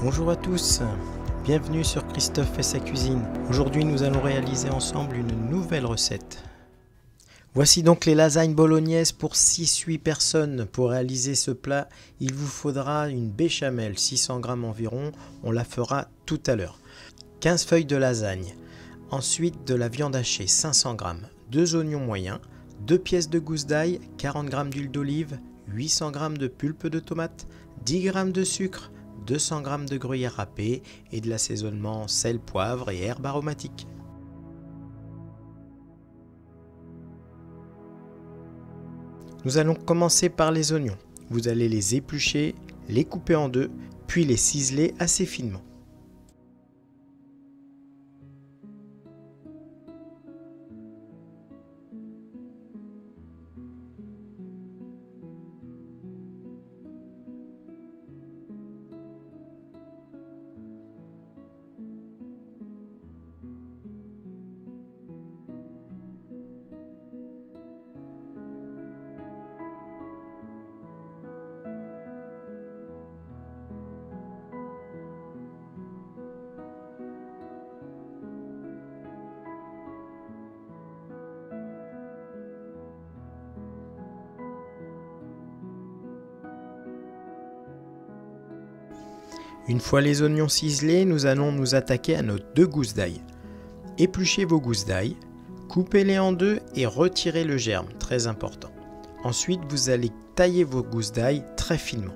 Bonjour à tous, bienvenue sur Christophe et sa cuisine. Aujourd'hui nous allons réaliser ensemble une nouvelle recette. Voici donc les lasagnes bolognaises pour 6-8 personnes. Pour réaliser ce plat, il vous faudra une béchamel, 600 g environ, on la fera tout à l'heure. 15 feuilles de lasagne, ensuite de la viande hachée, 500 g, 2 oignons moyens, 2 pièces de gousse d'ail, 40 g d'huile d'olive, 800 g de pulpe de tomate, 10 g de sucre, 200 g de gruyère râpée et de l'assaisonnement sel, poivre et herbes aromatiques. Nous allons commencer par les oignons. Vous allez les éplucher, les couper en deux, puis les ciseler assez finement. Une fois les oignons ciselés, nous allons nous attaquer à nos 2 gousses d'ail. Épluchez vos gousses d'ail, coupez-les en deux et retirez le germe, très important. Ensuite, vous allez tailler vos gousses d'ail très finement.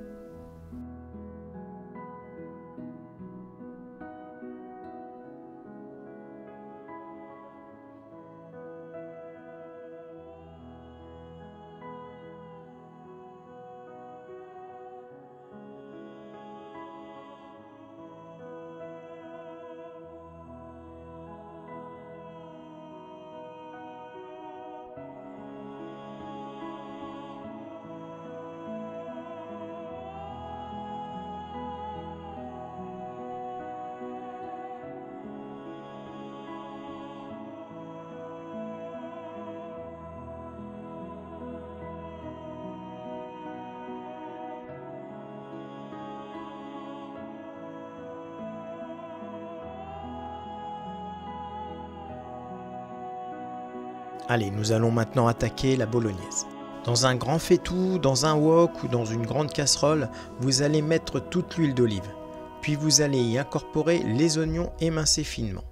Allez, nous allons maintenant attaquer la bolognaise. Dans un grand faitout, dans un wok ou dans une grande casserole, vous allez mettre toute l'huile d'olive. Puis vous allez y incorporer les oignons émincés finement.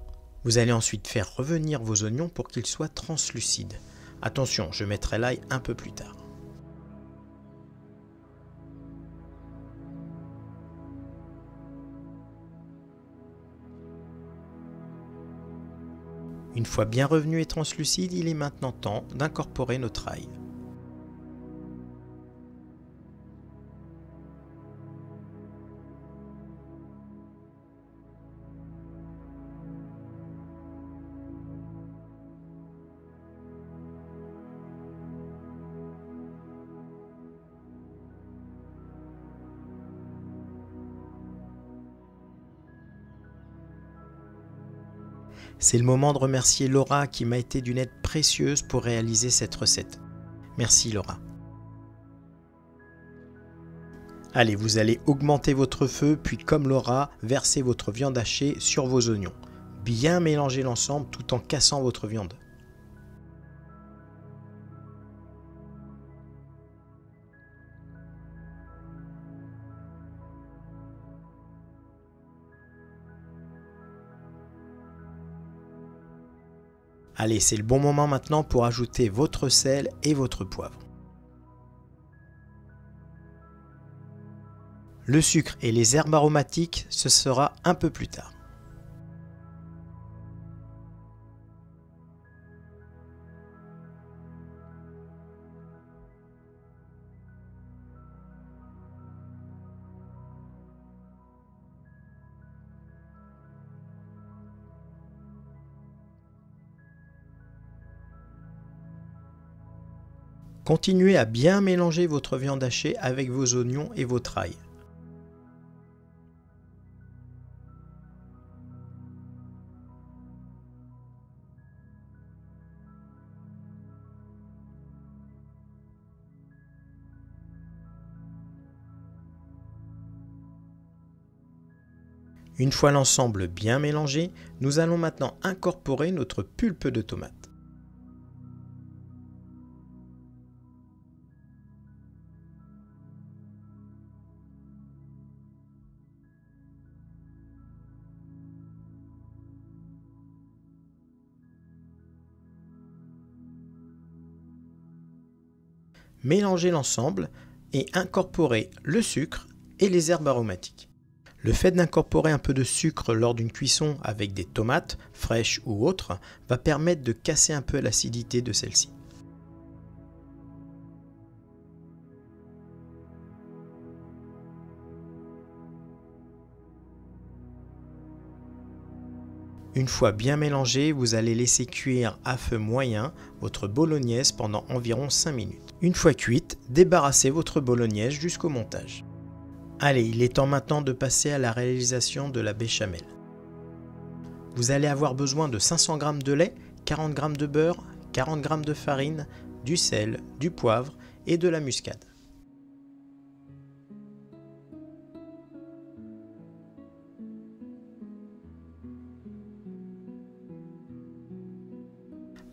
Vous allez ensuite faire revenir vos oignons pour qu'ils soient translucides. Attention, je mettrai l'ail un peu plus tard. Une fois bien revenu et translucide, il est maintenant temps d'incorporer notre ail. C'est le moment de remercier Laura qui m'a été d'une aide précieuse pour réaliser cette recette. Merci Laura. Allez, vous allez augmenter votre feu, puis comme Laura, versez votre viande hachée sur vos oignons. Bien mélanger l'ensemble tout en cassant votre viande. Allez, c'est le bon moment maintenant pour ajouter votre sel et votre poivre. Le sucre et les herbes aromatiques, ce sera un peu plus tard. Continuez à bien mélanger votre viande hachée avec vos oignons et votre ail. Une fois l'ensemble bien mélangé, nous allons maintenant incorporer notre pulpe de tomate. Mélangez l'ensemble et incorporez le sucre et les herbes aromatiques. Le fait d'incorporer un peu de sucre lors d'une cuisson avec des tomates, fraîches ou autres, va permettre de casser un peu l'acidité de celle-ci. Une fois bien mélangé, vous allez laisser cuire à feu moyen votre bolognaise pendant environ 5 minutes. Une fois cuite, débarrassez votre bolognaise jusqu'au montage. Allez, il est temps maintenant de passer à la réalisation de la béchamel. Vous allez avoir besoin de 500 g de lait, 40 g de beurre, 40 g de farine, du sel, du poivre et de la muscade.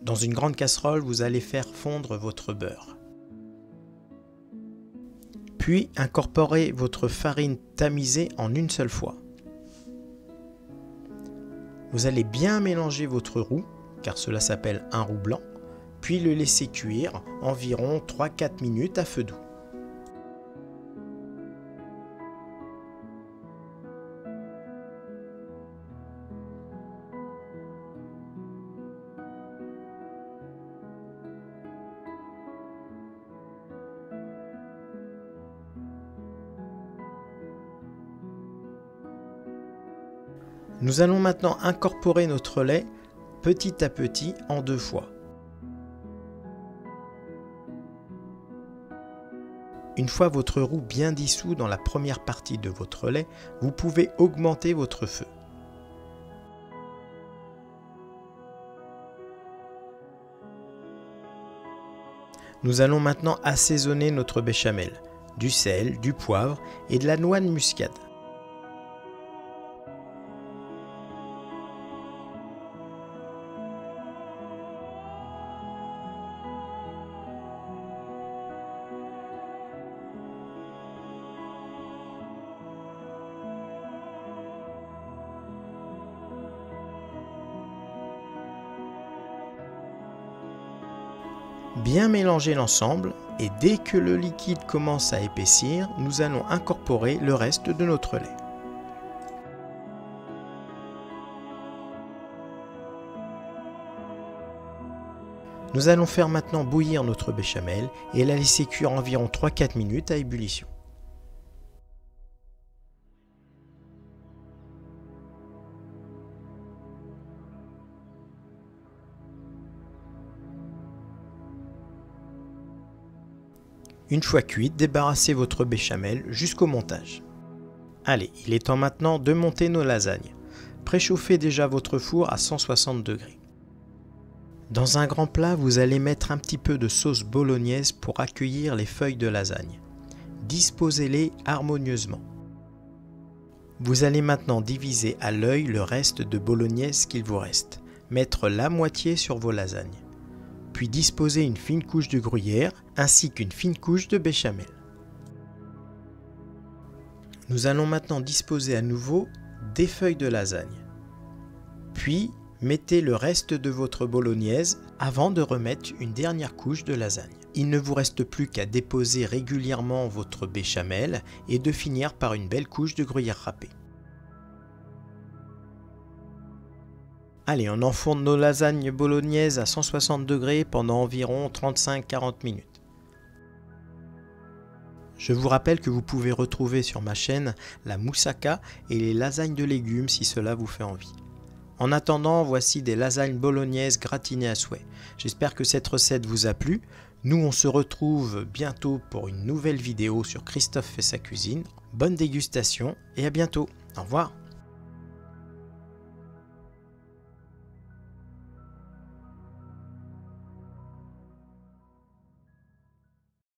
Dans une grande casserole, vous allez faire fondre votre beurre. Puis incorporez votre farine tamisée en une seule fois. Vous allez bien mélanger votre roux, car cela s'appelle un roux blanc, puis le laisser cuire environ 3-4 minutes à feu doux. Nous allons maintenant incorporer notre lait petit à petit en 2 fois. Une fois votre roux bien dissous dans la première partie de votre lait, vous pouvez augmenter votre feu. Nous allons maintenant assaisonner notre béchamel, du sel, du poivre et de la noix de muscade. Bien mélanger l'ensemble et dès que le liquide commence à épaissir, nous allons incorporer le reste de notre lait. Nous allons faire maintenant bouillir notre béchamel et la laisser cuire environ 3-4 minutes à ébullition. Une fois cuite, débarrassez votre béchamel jusqu'au montage. Allez, il est temps maintenant de monter nos lasagnes. Préchauffez déjà votre four à 160 degrés. Dans un grand plat, vous allez mettre un petit peu de sauce bolognaise pour accueillir les feuilles de lasagne. Disposez-les harmonieusement. Vous allez maintenant diviser à l'œil le reste de bolognaise qu'il vous reste. Mettre la moitié sur vos lasagnes. Puis disposer une fine couche de gruyère ainsi qu'une fine couche de béchamel. Nous allons maintenant disposer à nouveau des feuilles de lasagne. Puis mettez le reste de votre bolognaise avant de remettre une dernière couche de lasagne. Il ne vous reste plus qu'à déposer régulièrement votre béchamel et de finir par une belle couche de gruyère râpée. Allez, on enfourne nos lasagnes bolognaises à 160 degrés pendant environ 35-40 minutes. Je vous rappelle que vous pouvez retrouver sur ma chaîne la moussaka et les lasagnes de légumes si cela vous fait envie. En attendant, voici des lasagnes bolognaises gratinées à souhait. J'espère que cette recette vous a plu. Nous, on se retrouve bientôt pour une nouvelle vidéo sur Christophe fait sa cuisine. Bonne dégustation et à bientôt. Au revoir.